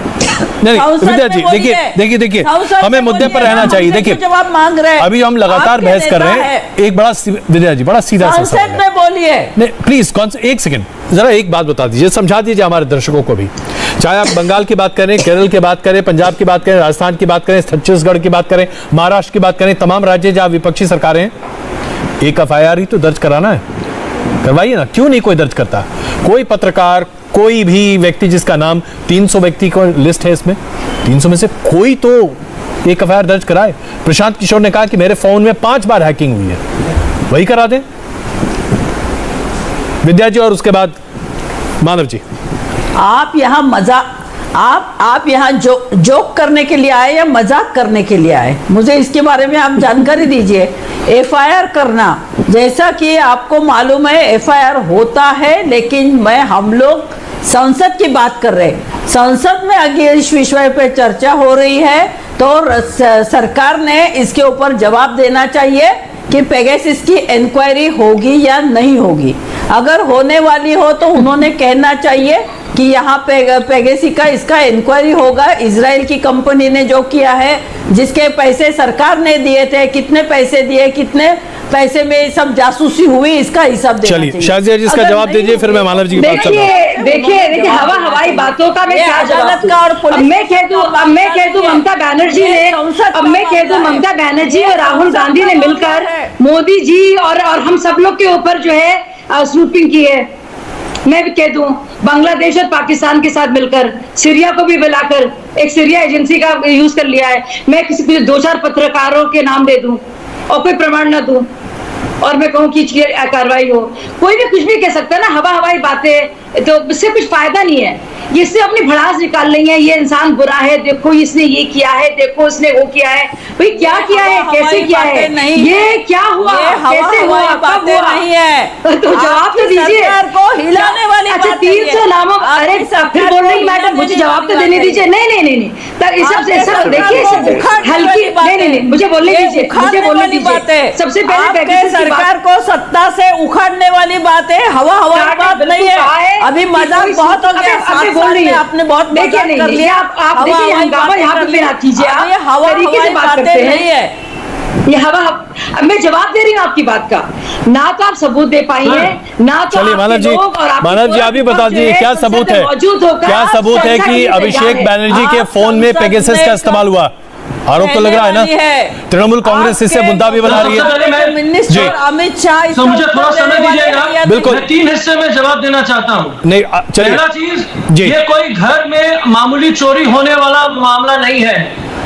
नहीं विद्या जी देखिए हमें मुद्दे पर रहना चाहिए। देखिए जवाब मांग रहे हैं, अभी हम लगातार बहस कर रहे हैं। एक बड़ा विद्या जी बड़ा सीधा सा सवाल है, बोलिए। नहीं प्लीज एक सेकंड, जरा एक बात बता दीजिए, समझा दीजिए हमारे दर्शकों को भी। चाहे आप बंगाल की बात करें, केरल की बात करें, पंजाब की बात करें, राजस्थान की बात करें, छत्तीसगढ़ की बात करें, महाराष्ट्र की बात करें, तमाम राज्य जहां विपक्षी सरकारें हैं, एक एफआईआर ही तो दर्ज कराना है, करवाइए ना। क्यों नहीं कोई दर्ज करता? कोई पत्रकार, कोई भी व्यक्ति जिसका नाम 300 व्यक्ति को लिस्ट है इसमें, 300 में से कोई तो एक एफआईआर दर्ज कराए। प्रशांत किशोर ने कहा कि मेरे फोन में 5 बार हैकिंग हुई है, वही करा दें विद्या जी। और उसके बाद मानव जी, आप यहाँ आप यहाँ जोक करने के लिए आए या मजाक करने के लिए आए? मुझे इसके बारे में आप जानकारी दीजिए। एफआईआर करना, जैसा कि आपको मालूम है एफआईआर होता है, लेकिन हम लोग संसद की बात कर रहे हैं। संसद में आगे इस विषय पे चर्चा हो रही है, तो सरकार ने इसके ऊपर जवाब देना चाहिए कि पेगासस की इंक्वायरी होगी या नहीं होगी। अगर होने वाली हो तो उन्होंने कहना चाहिए कि यहाँ पे पेगासी का इसका इंक्वायरी होगा। इजराइल की कंपनी ने जो किया है, जिसके पैसे सरकार ने दिए थे, कितने पैसे दिए, कितने पैसे में सब जासूसी हुई, इसका हिसाब देना चाहिए। चलिए शाजिया जी इसका जवाब दीजिए, फिर मैं मानव जी की बात चल रहा हूं। देखिए हवाई बातों का मैं क्या अदालत का और पुलिस मैं कह दूं ममता बनर्जी ने, अब मैं कह दूं ममता बनर्जी और राहुल गांधी ने मिलकर मोदी जी और हम सब लोग के ऊपर जो है स्नूपिंग की है। मैं भी कह दूं बांग्लादेश और पाकिस्तान के साथ मिलकर सीरिया को भी बुलाकर एक सीरिया एजेंसी का यूज कर लिया है। मैं किसी 2-4 पत्रकारों के नाम दे दूं और कोई प्रमाण ना दूं और मैं कहूं कि कार्रवाई हो, कोई भी कुछ भी कह सकता है ना। हवाई बातें तो इससे कुछ फायदा नहीं है, इससे अपनी भड़ास निकाल रही है। ये इंसान बुरा है, देखो इसने ये किया है, देखो इसने वो किया है। भाई क्या किया है, कैसे किया है, ये क्या हुआ, कैसे हुआ, कब हुआ, नहीं है तो जवाब तो दीजिए। को हिलाने वाली अच्छा 300 नामों, अरे फिर बोल रही मैडम मुझे जवाब तो देने दीजिए। नहीं सब देखिए हल्की नहीं मुझे बोलने दीजिए, मुझे बोलने दीजिए। सबसे पहले सरकार को सत्ता से उखाड़ने वाली बात है, हवाई बात नहीं है। अभी मजाक बहुत हो गया, आपने बहुत मजाक कर लिया। आप देखिए हंगामा यहाँ पे बिना कीजिए, आप तरीके से बात करते हैं। ये मैं जवाब दे रही हूँ आपकी बात का, ना तो आप सबूत दे पाई हैं, ना तो चलिए मानव जी आप ही बता दीजिए क्या सबूत है, क्या सबूत है कि अभिषेक बनर्जी के फोन में पेगासस का इस्तेमाल हुआ? आरोप तो लग रहा है ना, तृणमूल कांग्रेस इससे मुद्दा भी बना रही है। मिनिस्टर अमित शाह, तो मुझे थोड़ा समय दीजिएगा, बिल्कुल 3 हिस्से में जवाब देना चाहता हूँ। नहीं चलिए, पहला चीज, ये कोई घर में मामूली चोरी होने वाला मामला नहीं है,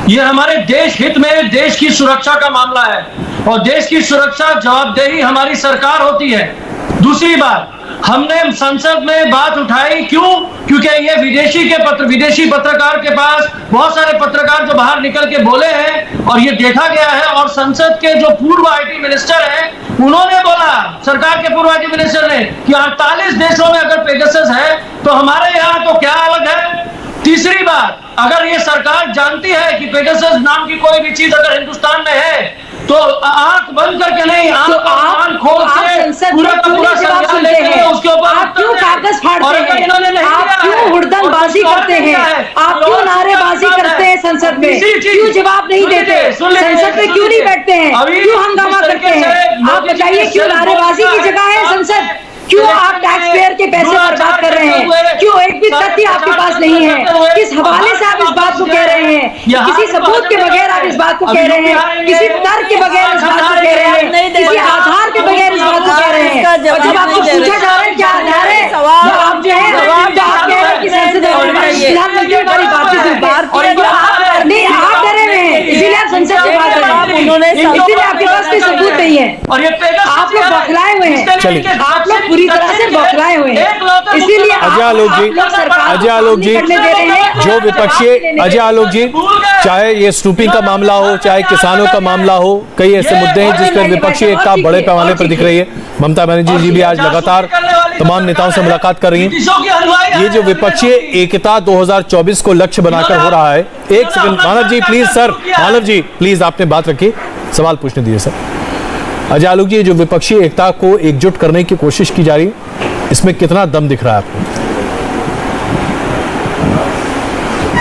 ये हमारे देश हित में देश की सुरक्षा का मामला है और देश की सुरक्षा जवाबदेही हमारी सरकार होती है। दूसरी बात, हमने संसद में बात उठाई क्यों? क्योंकि ये विदेशी पत्रकार के पास बहुत सारे पत्रकार जो बाहर निकल के बोले हैं और ये देखा गया है। और संसद के जो पूर्व आईटी मिनिस्टर हैं उन्होंने बोला, सरकार के पूर्व आईटी मिनिस्टर ने, कि 48 देशों में अगर पेगासस है तो हमारे यहाँ तो क्या अलग है। तीसरी बात, अगर ये सरकार जानती है कि पेगासस नाम की कोई भी चीज अगर हिंदुस्तान में है तो आंख बंद करके नहीं, आंख खोल के पूरा का पूरा संज्ञान लेते हैं, उसके ऊपर आप क्यों कागज फाड़ते हैं, आप क्यों हुड़दंगबाजी करते हैं, आप क्यों नारेबाजी करते हैं संसद में, क्यों जवाब नहीं देते, संसद में क्यों नहीं बैठते हैं, क्यों हंगामा करते हैं? आप बताइए क्यों नारेबाजी की जगह है संसद? क्यों आप टैक्स पेयर के पैसे बर्बाद कर रहे हैं? क्यों एक भी तथ्य आपके पास नहीं है? किस हवाले से आप इस बात को कह रहे हैं? किसी सबूत के बगैर आप इस बात को कह रहे हैं, किसी तर्क के बगैर इस बात को कह रहे हैं, किसी आधार के बगैर इस बात को कह रहे हैं। और जब आपको पूछा जा रहा है क्या आधार है, आप जो है आप कह रहे हैं कि संसद प्रधानमंत्री हमारी बातचीत सुनते हैं और नहीं, आप डरे हुए हैं, इसीलिए आप संसद से बात कर रहे हैं, इसीलिए आपके पास कोई सबूत नहीं है। आप लोग बौखलाए हुए हैं, आप लोग पूरी तरह से बौखलाए हुए हैं, इसीलिए अजय आलोक जी जो विपक्षी अजय आलोक जी, चाहे ये स्नूपिंग का मामला हो, चाहे किसानों का मामला हो, कई ऐसे मुद्दे हैं जिस पर विपक्षी एकता बड़े पैमाने पर दिख रही है। ममता बनर्जी जी भी आज लगातार तमाम नेताओं से मुलाकात कर रही हैं। ये जो विपक्षी एकता 2024 को लक्ष्य बनाकर हो रहा है, एक second Manav ji please, sir Manav ji please आपने बात रखी, सवाल पूछने दीजिए सर। अजय आलोक जी, जो विपक्षी एकता को एकजुट करने की कोशिश की जा रही है, इसमें कितना दम दिख रहा है आपको?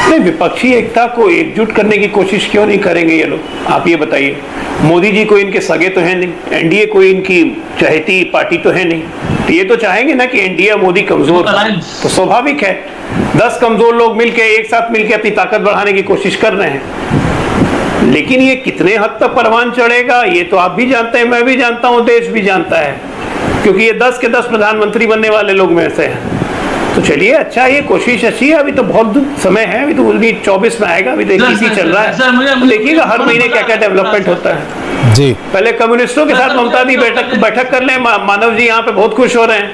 नहीं, विपक्षी एकता को एकजुट करने की कोशिश क्यों नहीं करेंगे ये लोग, आप ये बताइए। मोदी जी को इनके सगे तो है नहीं, एनडीए कोई इनकी चहेती पार्टी तो है नहीं, तो ये तो चाहेंगे ना कि एनडीए मोदी कमजोर हो, तो स्वाभाविक है 10 कमजोर लोग मिलकर एक साथ मिलकर अपनी ताकत बढ़ाने की कोशिश कर रहे हैं। लेकिन ये कितने हद तक परवान चढ़ेगा ये तो आप भी जानते हैं, मैं भी जानता हूं, देश भी जानता है, क्योंकि ये 10 के 10 प्रधानमंत्री बनने वाले लोग में से हैं। तो चलिए अच्छा, ये कोशिश अच्छी है, अभी तो बहुत समय है, अभी तो 24 में आएगा, अभी तो इसी चल रहा है, देखिएगा हर महीने क्या क्या डेवलपमेंट होता है जी। पहले कम्युनिस्टों के साथ ममता दी बैठक कर लें, मानव जी यहाँ पे बहुत खुश हो रहे हैं,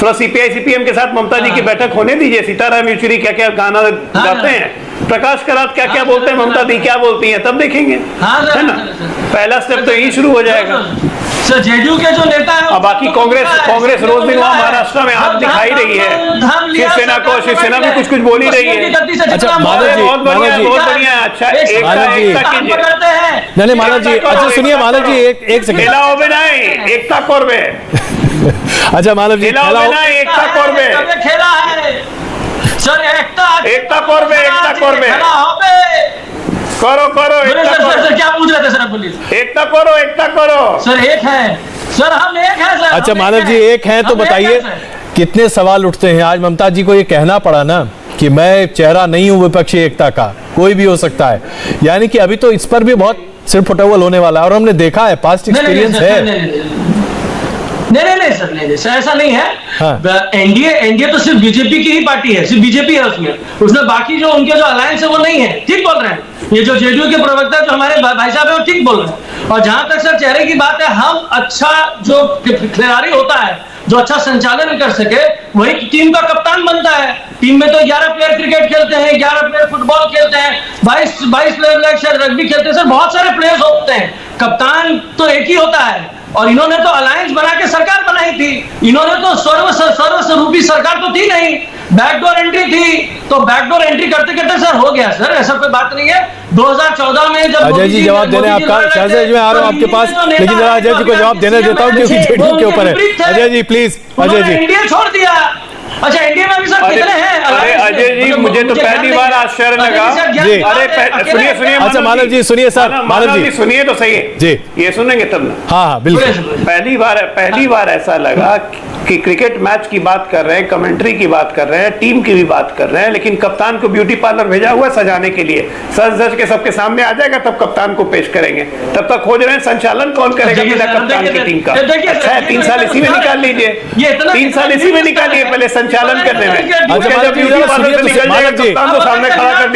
थोड़ा सीपीआई सीपीएम के साथ ममता जी की बैठक होने दीजिए, सीताराम येचुरी क्या क्या गाना गाते हैं, प्रकाश करात क्या क्या बोलते हैं, ममता दी क्या बोलती हैं, तब देखेंगे, है ना। पहला स्टेप तो यही शुरू हो जाएगा। सर जेडीयू के जो नेता है, अब बाकी कांग्रेस रोज दिन वहाँ महाराष्ट्र में हाथ दिखाई रही है, शिवसेना भी कुछ बोल ही रही है। अच्छा मानव जी, बहुत बढ़िया, अच्छा नहीं मानव जी, अच्छा सुनिए मानव जी, एक सेकंड, एकता कौरबे अच्छा मानव जी, एकता कौरबे खेला है, सर एकता करबे करो सर क्या पूछ रहे थे सर? बोलिए। एकता करो सर एक है सर, हम एक है सर। अच्छा मानव जी एक हैं तो बताइए कितने सवाल उठते हैं। आज ममता जी को ये कहना पड़ा ना कि मैं चेहरा नहीं हूं विपक्षी एकता का, कोई भी हो सकता है, यानी कि अभी तो इस पर भी बहुत सिर फुटबॉल होने वाला है और हमने देखा है, पास्ट एक्सपीरियंस है। नहीं सर, ऐसा नहीं है। हाँ। एनडीए तो सिर्फ बीजेपी की ही पार्टी है, सिर्फ बीजेपी है उसमें बाकी जो उनके जो अलायंस है वो नहीं है। ठीक बोल रहे हैं ये जो जेडीयू के प्रवक्ता जो हमारे भाई साहब है वो ठीक बोल रहे हैं। और जहां तक सर चेहरे की बात है, हम अच्छा जो खिलाड़ी होता है, जो अच्छा संचालन कर सके, वही टीम का कप्तान बनता है। टीम में तो 11 प्लेयर क्रिकेट खेलते हैं, 11 प्लेयर फुटबॉल खेलते हैं, 22 प्लेयर शायद रग्बी खेलते हैं सर, बहुत सारे प्लेयर्स होते हैं। कप्तान तो एक ही होता है। और इन्होंने तो अलायंस बना के सरकार बनाई थी, इन्होंने तो सर्वस्वरूपी सरकार तो थी नहीं, बैकडोर एंट्री थी। तो बैकडोर एंट्री करते करते सर हो गया सर, ऐसा कोई बात नहीं है। 2014 में जब अजय जी जवाब देने आपका शायद मैं आ रहा हूं आपके पास, लेकिन जरा अजय जी को जवाब देने देता हूं क्योंकि जेडीयू के ऊपर है। अजय जी प्लीज, अजय जी। इंडिया छोड़ दिया। अच्छा इंडिया में भी सर कितने हैं? अरे अजय जी मुझे तो पहली बार आश्चर्य लगा जी। अरे सुनिए अच्छा मानव जी सुनिए सर, मानव जी सुनिए तो सही जी, ये सुनेंगे तब ना। हाँ बिल्कुल। पहली बार ऐसा लगा कि क्रिकेट मैच की बात कर रहे हैं, कमेंट्री की बात कर रहे हैं, टीम की भी बात कर रहे हैं, लेकिन कप्तान को ब्यूटी पार्लर भेजा हुआ सजाने के लिए। सज के सबके सामने आ जाएगा तब कप्तान को पेश करेंगे, तब तक खोज रहे हैं संचालन कौन करेगा बिना कप्तान की टीम का। अच्छा है 3 साल इसी में निकाल लीजिए, 3 साल इसी में निकालिए पहले संचालन करने में।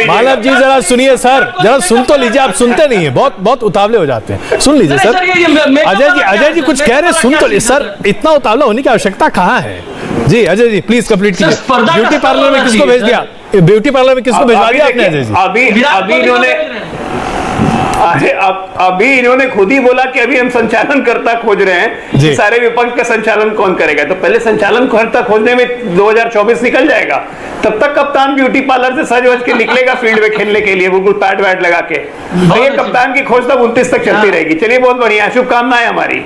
मानव जी जरा सुनिए सर, जरा सुन तो लीजिए, आप सुनते नहीं है, बहुत उतावले हो जाते हैं। सुन लीजिए सर। अजय जी कुछ कह रहे हैं, सुन तो लीजिए सर, इतना उतावला होने की आवश्यकता कहाँ है जी। अजय जी प्लीज कंप्लीट कीजिए। ब्यूटी पार्लर में किसको भेज दिया? ब्यूटी पार्लर में किसको भिजवा दिया आपने अजय जी? अभी इन्होंने खुद ही बोला कि अभी हम संचालन कर्ता खोज रहे हैं कि सारे विपक्ष का संचालन कौन करेगा। तो पहले संचालन कर्ता खोजने में 2024 निकल जाएगा, तब तक कप्तान ब्यूटी पार्लर से सज वज के निकलेगा फील्ड में खेलने के लिए, बिल्कुल पैड वैड लगा के। तो ये कप्तान की खोज तक 29 तक चलती रहेगी। चलिए बहुत बढ़िया, शुभकामनाएं हमारी।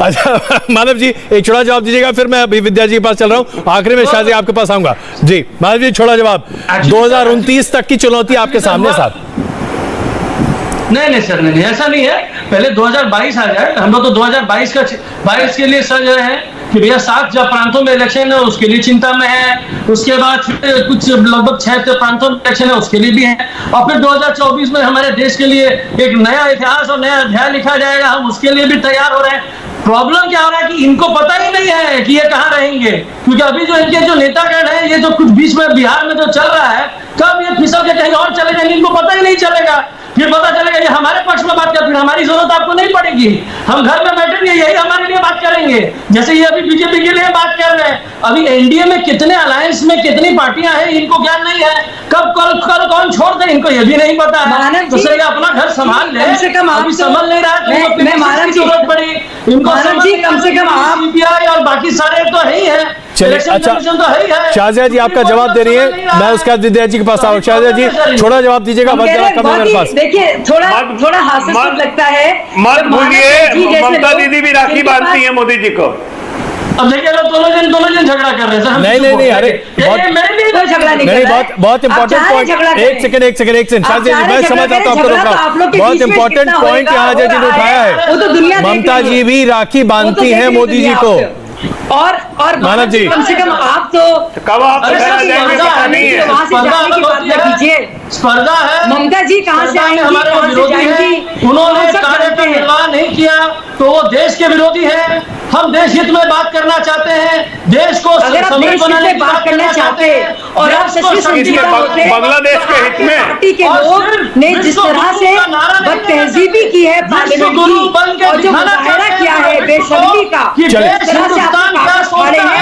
अच्छा मानव जी एक छोटा जवाब दीजिएगा, फिर मैं अभी विद्या जी के पास चल रहा हूँ, आखिरी में शादी आपके पास आऊंगा जी। मानव जी छोटा जवाब, 2029 तक की चुनौती आपके सामने साहब। नहीं सर, नहीं ऐसा नहीं है। पहले 2022 आ जाए, हम लोग तो 2022 के लिए सज रहे हैं कि भैया 7 जब प्रांतों में इलेक्शन है उसके लिए चिंता में है, उसके बाद कुछ लगभग 6 प्रांतों में इलेक्शन है उसके लिए भी है, और फिर 2024 में हमारे देश के लिए एक नया इतिहास और नया अध्याय लिखा जाएगा, हम उसके लिए भी तैयार हो रहे हैं। प्रॉब्लम क्या हो रहा है कि इनको पता ही नहीं है कि ये कहाँ रहेंगे, क्योंकि अभी जो इनके जो नेतागण है, ये जो कुछ बीच में बिहार में जो चल रहा है, कब ये फिसल के कहीं और चले जाएंगे इनको पता ही नहीं चलेगा। फिर पता चलेगा ये हमारे पक्ष में बात कर, फिर हमारी जरूरत आपको नहीं पड़ेगी, हम घर में बैठेंगे यही हमारे लिए बात करेंगे, जैसे ये अभी बीजेपी के लिए बात कर रहे हैं। अभी एनडीए में कितने अलायंस में कितनी पार्टियां हैं इनको ज्ञान नहीं है, कब कल कौन छोड़ दे इनको ये भी नहीं पता है। तो सर ये अपना घर संभाल ले, कम से कम अभी समझ नहीं रहा है, जरूरत पड़ी इनको कम से कम आप सीबीआई और बाकी सारे तो है ही है। चलिए अच्छा शाहजिया जी आपका जवाब दे रही है, मैं उसके बाद विद्या जी के पास आऊँ। शाहजिया जी छोड़ा जवाब दीजिएगा, बहुत ज्यादा कम है मेरे पास। देखिए थोड़ा हास्यास्पद लगता है, मत भूलिए ममता दीदी भी राखी बांधती है मोदी जी को। अब देखिए दोनों जन झगड़ा कर रहे हैं। नहीं अरे बहुत इंपॉर्टेंट पॉइंट, एक सेकंड शाहजिया जी मैं समझ आता हूँ, आपको रोक रहा हूँ। बहुत इंपॉर्टेंट पॉइंट यहाँ अजय जी ने उठाया है, ममता जी भी राखी बांधती है मोदी जी को। और मानव जी कम से कम आप तो कब आप पता नहीं है, स्पर्धा है। ममता जी कहाँ से आएंगी, कहाँ से जाएंगी? उन्होंने कार्य का निर्वाह नहीं किया तो वो देश के विरोधी हैं। हम देश हित में बात करना चाहते हैं, देश को अगर आप देश हित में बात करना चाहते हैं और आप सच में संजीदा होते, बांग्लादेश के हित में पार्टी के लोग ने जिस तरह से बदतहजीबी की है पार्लियामेंट की और जो मुजाहरा किया है बेशर्मी का,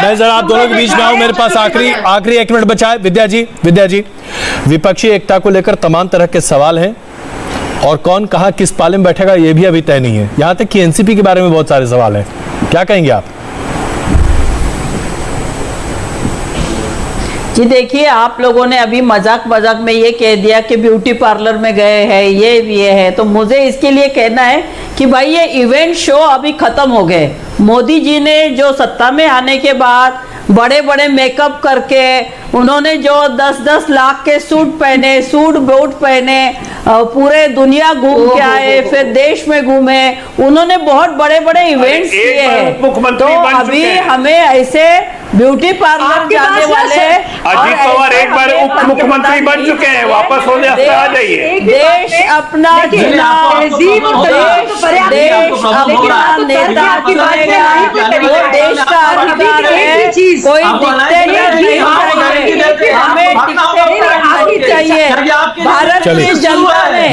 मैं जरा आप दोनों के बीच में आऊं, मेरे पास आखिरी 1 मिनट बचा है। विद्या जी विपक्षी एकता को लेकर तमाम तरह के सवाल हैं और कौन कहां किस पाले में बैठेगा ये भी अभी तय नहीं है, यहां तक कि एनसीपी के बारे में बहुत सारे सवाल हैं, क्या कहेंगे आप? जी देखिए, आप लोगों ने अभी मजाक में ये कह दिया कि ब्यूटी पार्लर में गए हैं, ये है, तो मुझे इसके लिए कहना है कि भाई ये इवेंट शो अभी खत्म हो गए। मोदी जी ने जो सत्ता में आने के बाद बड़े मेकअप करके उन्होंने जो 10-10 लाख के सूट पहने, सूट बूट पहने, पूरे दुनिया घूम के आए, फिर देश में घूमे, उन्होंने बहुत बड़े बड़े इवेंट्स किए हैं। तो अभी हमें ऐसे ब्यूटी पार्लर जाने वाले अजीत पवार एक बार उप मुख्यमंत्री बन चुके हैं, वापस होने आ जाइए। देश अपना चुना, देश अपना नेता चुनेगा, वो देश का अधिकार है। कोई डिक्टेटर नहीं चाहिए, हमें डिक्टेटर नहीं चाहिए। भारत की जनता ने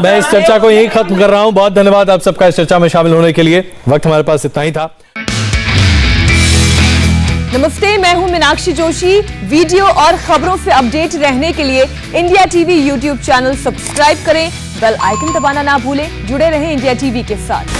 मैं इस चर्चा को यही खत्म कर रहा हूं। बहुत धन्यवाद आप सबका इस चर्चा में शामिल होने के लिए। वक्त हमारे पास इतना ही था। नमस्ते, मैं हूं मीनाक्षी जोशी। वीडियो और खबरों से अपडेट रहने के लिए India TV YouTube channel subscribe करें, बेल आइकन दबाना ना भूलें। जुड़े रहें इंडिया टीवी के साथ।